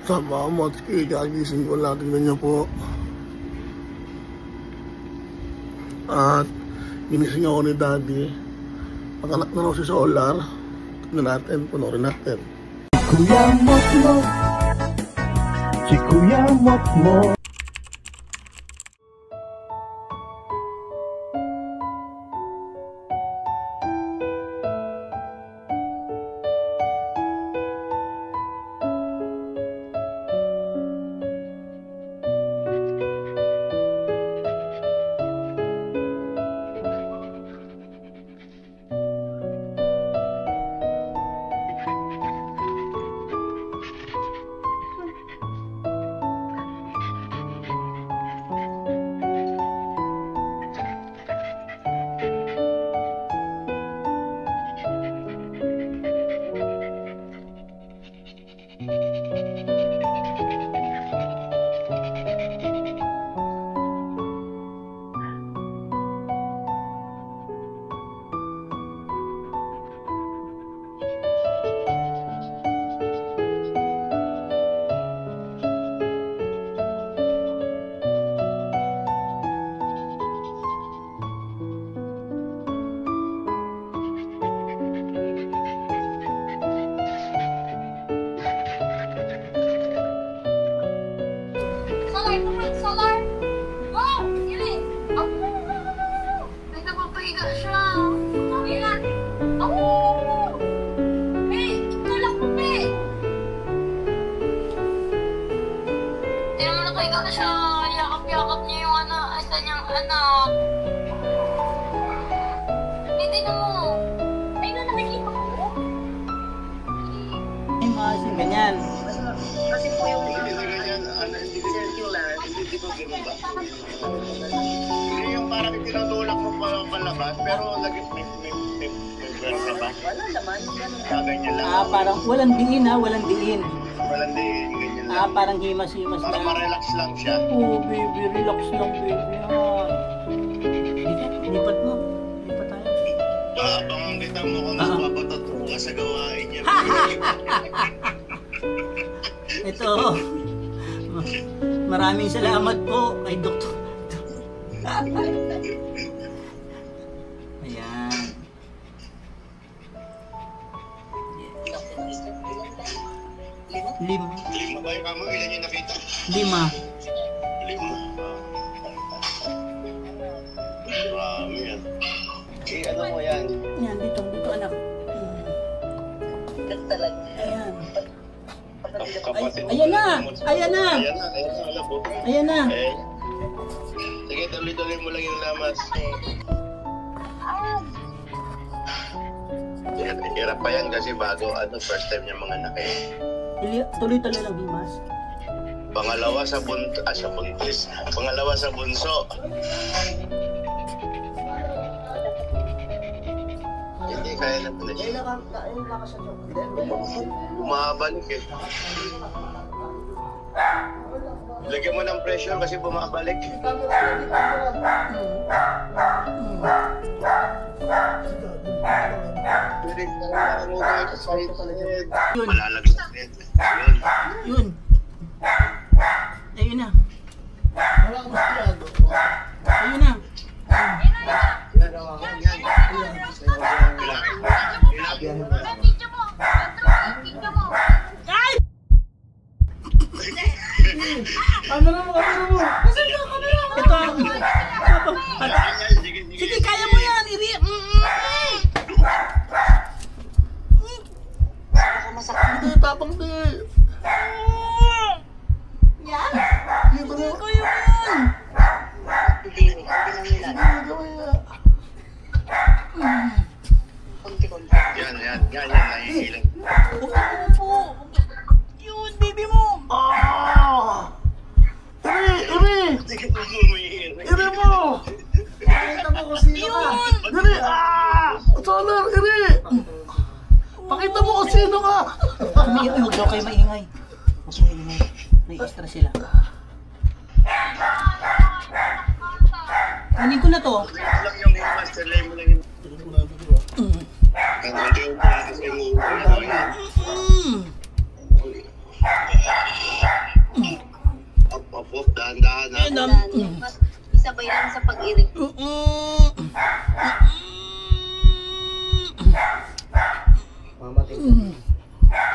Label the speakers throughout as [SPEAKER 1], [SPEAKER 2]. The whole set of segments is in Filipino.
[SPEAKER 1] Tama mo, kagising ko lang. Tingnan niyo po. At ginising ako ni Daddy. Pag-anak na raw si Solar. Tignan natin, punurin natin.
[SPEAKER 2] Kuya Mokmo, si Kuya Mokmo.
[SPEAKER 3] Solar! Oh! Yun eh! Oh! May napapahiga siya! Ayan! Oh! Hey! Tulak mo, Pe! Tignan mo, napahiga na siya! Yakap-yakap niya yung isa niyang anak! Tignan mo! Ay, na nakikita ko!
[SPEAKER 4] Ay, kasi ganyan.
[SPEAKER 3] Kasi po yung
[SPEAKER 1] Hindi yung parang tinutulak mo palabas, pero lagi may versa ba?
[SPEAKER 3] wala naman.
[SPEAKER 1] Ganyan lang.
[SPEAKER 4] Parang walang diin walang diin.
[SPEAKER 1] Walang din, ganyan lang.
[SPEAKER 4] Parang himas-himas
[SPEAKER 1] Parang
[SPEAKER 4] lang.
[SPEAKER 1] ma-relax lang siya.
[SPEAKER 4] Oh, baby, relax lang, baby. Lipat mo. Lipat tayo.
[SPEAKER 1] Abangan kita mo kung mapapatutuwa ka sa gawain niya.
[SPEAKER 4] Ito. Maraming salamat po kay Doktor. Ayan. Lima.
[SPEAKER 1] Lima ba yung kamo? Ilan yung nakita?
[SPEAKER 4] 5.
[SPEAKER 1] 5. Marami yan. Ano mo yan?
[SPEAKER 4] Yan, dito anak.
[SPEAKER 3] Talaga.
[SPEAKER 4] Ayan.
[SPEAKER 1] Kapatid.
[SPEAKER 4] Ayan na! Ayan na!
[SPEAKER 1] Alam mo.
[SPEAKER 4] Ayan na!
[SPEAKER 1] Eh. Sige, tuloy-tuloy mo lang yung lamas. Hirap pa yan kasi bago, first time niya mga anak eh.
[SPEAKER 4] Tuloy-tuloy lang, Himas.
[SPEAKER 1] Pangalawa sa buntis. Pangalawa sa bunso. Hindi kaya na pala siya. Bumabalik eh. Lagyan mo ng pressure kasi bumabalik. Malalagay na rin.
[SPEAKER 4] Yun. Ayun na. Ayun na. Ay!
[SPEAKER 2] Kamera mo!
[SPEAKER 4] Ito. Sige, kaya mo yan.
[SPEAKER 1] Hindi, tapang di.
[SPEAKER 3] Yan?
[SPEAKER 4] Hindi ko yun.
[SPEAKER 3] Hindi nila. Kunti-kunti.
[SPEAKER 1] Yan, nahihilang.
[SPEAKER 4] Po. Yun, baby mo.
[SPEAKER 1] Iri
[SPEAKER 2] mo! Pakita mo kung sino ka! Dali! Solar! Iri! Pakita mo kung sino ka!
[SPEAKER 4] Huwag daw kayo maingay. Huwag kayo maingay. May extra sila. Kunin ko na to.
[SPEAKER 1] lang yung master lay mo lang yung... Ang
[SPEAKER 5] Isabay lang sa pag-irig.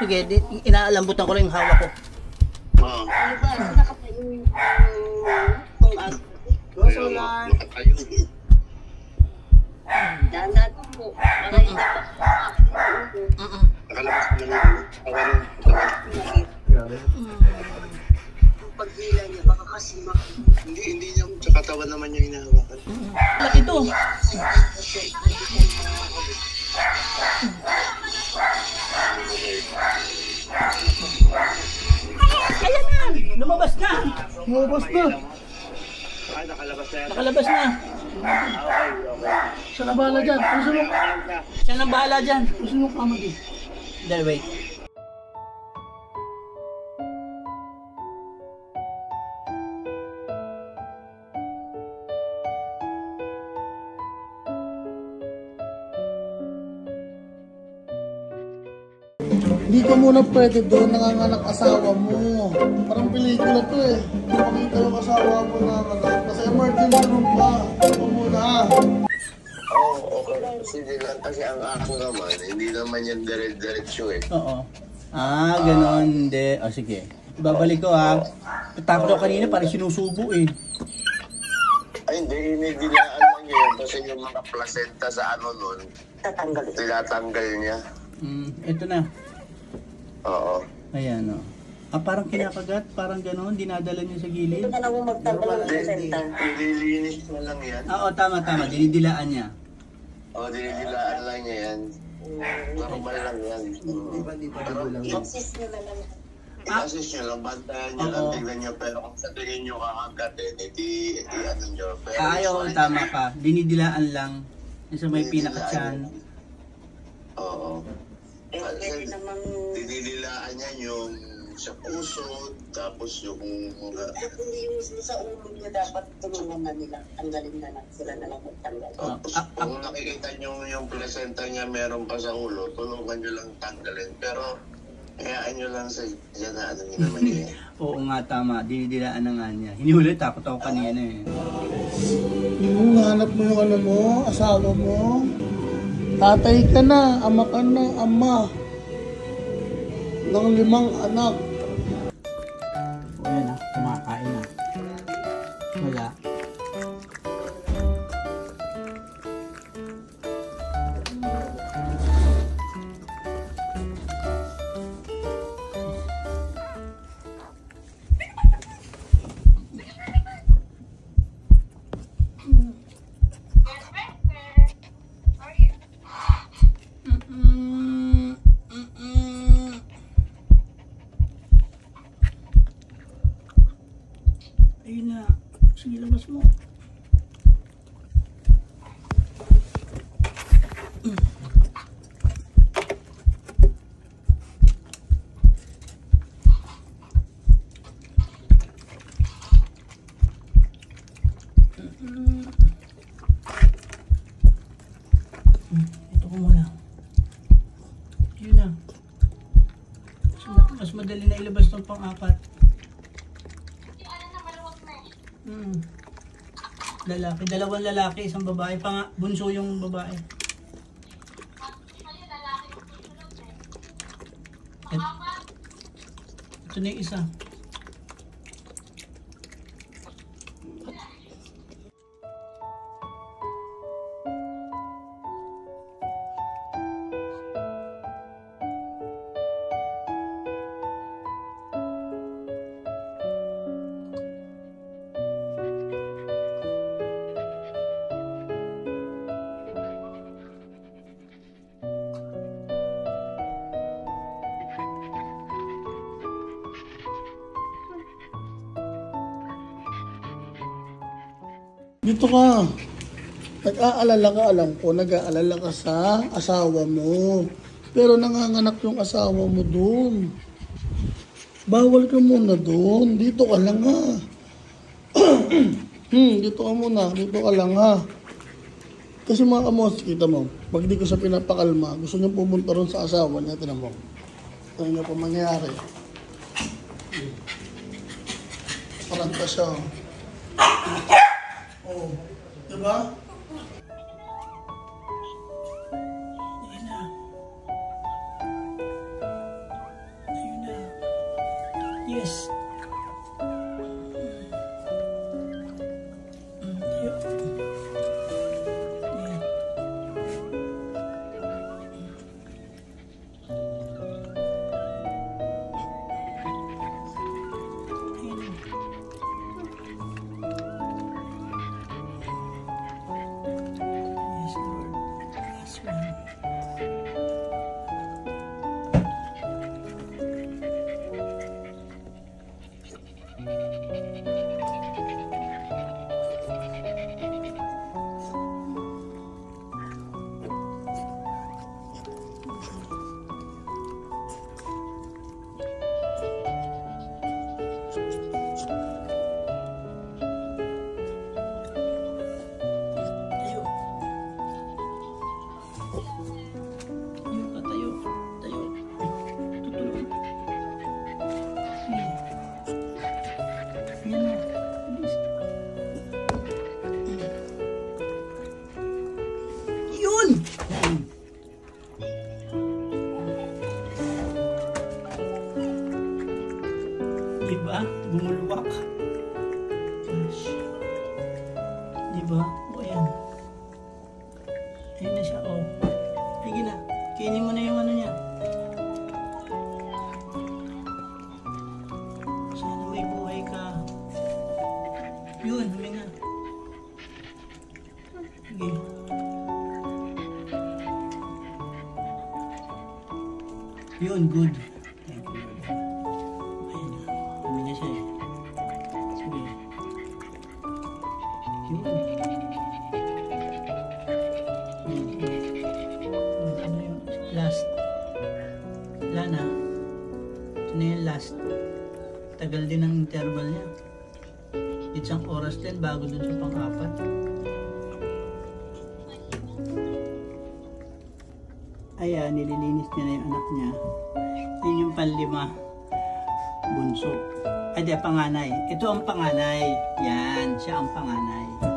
[SPEAKER 4] Sige, inaalambutan ko lang yung hawak ko.
[SPEAKER 5] Ano ba? Saan nakatayo yung pang-ag?
[SPEAKER 2] Solar.
[SPEAKER 5] Dahan-dahan po. Para hindi pa
[SPEAKER 6] Nakalabas na lang.
[SPEAKER 5] ang paghila niya. Baka kasi
[SPEAKER 6] Hindi niya, sa katawan naman niya hinahawakan.
[SPEAKER 4] Laki to. Ayan na! Lumabas na!
[SPEAKER 1] Lumabas na.
[SPEAKER 6] Ay, nakalabas na yan.
[SPEAKER 4] Nakalabas na.
[SPEAKER 6] Okay.
[SPEAKER 1] Siya na bahala dyan. Gusto mo?
[SPEAKER 4] Siya nang bahala dyan.
[SPEAKER 1] Gusto mo kama din?
[SPEAKER 4] Dahil wait.
[SPEAKER 1] Hindi ka muna pwede doon, nanganganak asawa mo. Parang pelikula to eh. Makita yung asawa mo na nanganak. Kasi emergency room pa. Ito muna.
[SPEAKER 6] Oo, okay. Sige lang kasi ang ako naman, hindi naman yan dire-diretso eh.
[SPEAKER 4] Oo. Ah, ganon. Hindi. O, sige. Babalik ko ha. Tapos ako kanina parang sinusubo eh.
[SPEAKER 6] Ay, hindi, hinidilaan lang niya yun kasi yung mga placenta sa ano nun, tinatanggal niya.
[SPEAKER 4] Ito na.
[SPEAKER 6] Oo.
[SPEAKER 4] Ayan o. Ah, parang kinakagat. Parang ganon. Dinadala niya sa gilid.
[SPEAKER 5] na lang magtanggal ng presenta.
[SPEAKER 6] Nililinis na lang yan.
[SPEAKER 4] Oo, tama. Dinidilaan niya.
[SPEAKER 6] Oo, dinidilaan lang niya yan. Normal lang yan. Pero
[SPEAKER 5] Assist nyo na lang.
[SPEAKER 6] i-assist nyo lang, bantayan nyo lang,
[SPEAKER 4] Oo.
[SPEAKER 6] tignan nyo. Pero kung sa tingin nyo kakagatin, ano nyo. Pero
[SPEAKER 4] Ayaw, tama ka. Dinidilaan lang. Yung sa may pinakatsan.
[SPEAKER 6] Oo.
[SPEAKER 5] Pwede naman
[SPEAKER 6] Dinidilaan niya yung sa puso, tapos yung mga...
[SPEAKER 5] hindi yung sa ulo niya dapat tulungan na nila. Tanggalin na lang. Sila na lang magtanggal.
[SPEAKER 6] Tapos kung nakikita nyo yung placenta niya meron pa sa ulo, tulungan nyo lang tanggalin. Pero hayaan nyo lang sa dyan na ano nyo naman niya.
[SPEAKER 4] Oo nga, tama. Dinidilaan na nga niya. Hinihuli, takot ako kanina eh.
[SPEAKER 1] Yung hanap mo yung ano mo, asawa mo. Tatay ka na, ama ka na, ama. Ng 5 anak.
[SPEAKER 4] O yan na, kumakain na. Wala. Ayun na. Sige, labas mo. Ito ko muna. Yun na. Mas madali na ilabas itong pang-apat. Lalaki, 2 lalaki, 1 babae, bunso yung babae. Ito na yung isa.
[SPEAKER 1] Dito ka. Nag-aalala ka, alam ko, nag-aalala ka sa asawa mo. Pero nanganganak yung asawa mo doon. Bawal ka muna doon. Dito ka lang ha. Dito ka muna. Dito ka lang ha. Kasi mga kamos, kita mo, pag di ko siya pinapakalma, gusto niya pumunta ron sa asawa niya. Tinan mo. Ano niya pa mangyayari? Parang ka siya. Oh, diba? Ayun na. Ayun na. Yes. Tayo. Yan. Ayun na. Yes, Lord. Last one. Tayo. Tayo pa, tayo. Tayo. Tutulog. Yan na. Bilis. Yun! Diba? Bumulwak. Gosh. Diba? O ayan. Ayun na siya. O. Sige na. Kainin mo na yung ano niya. Sana may buhay ka. Yun, huminga. Sige. Yun, good. Thank you, Lord. Ayun na. Huminga siya eh. Sige. Yun. Ano yung last? Wala na. Ito na yung last. Tagal din ang interval niya. Isang oras din bago dun sa pang-apat. Ayan, nililinis niya na yung anak niya. Yan yung panlima. Bunso. Ay, di, panganay. Ito ang panganay. Yan, siya ang panganay.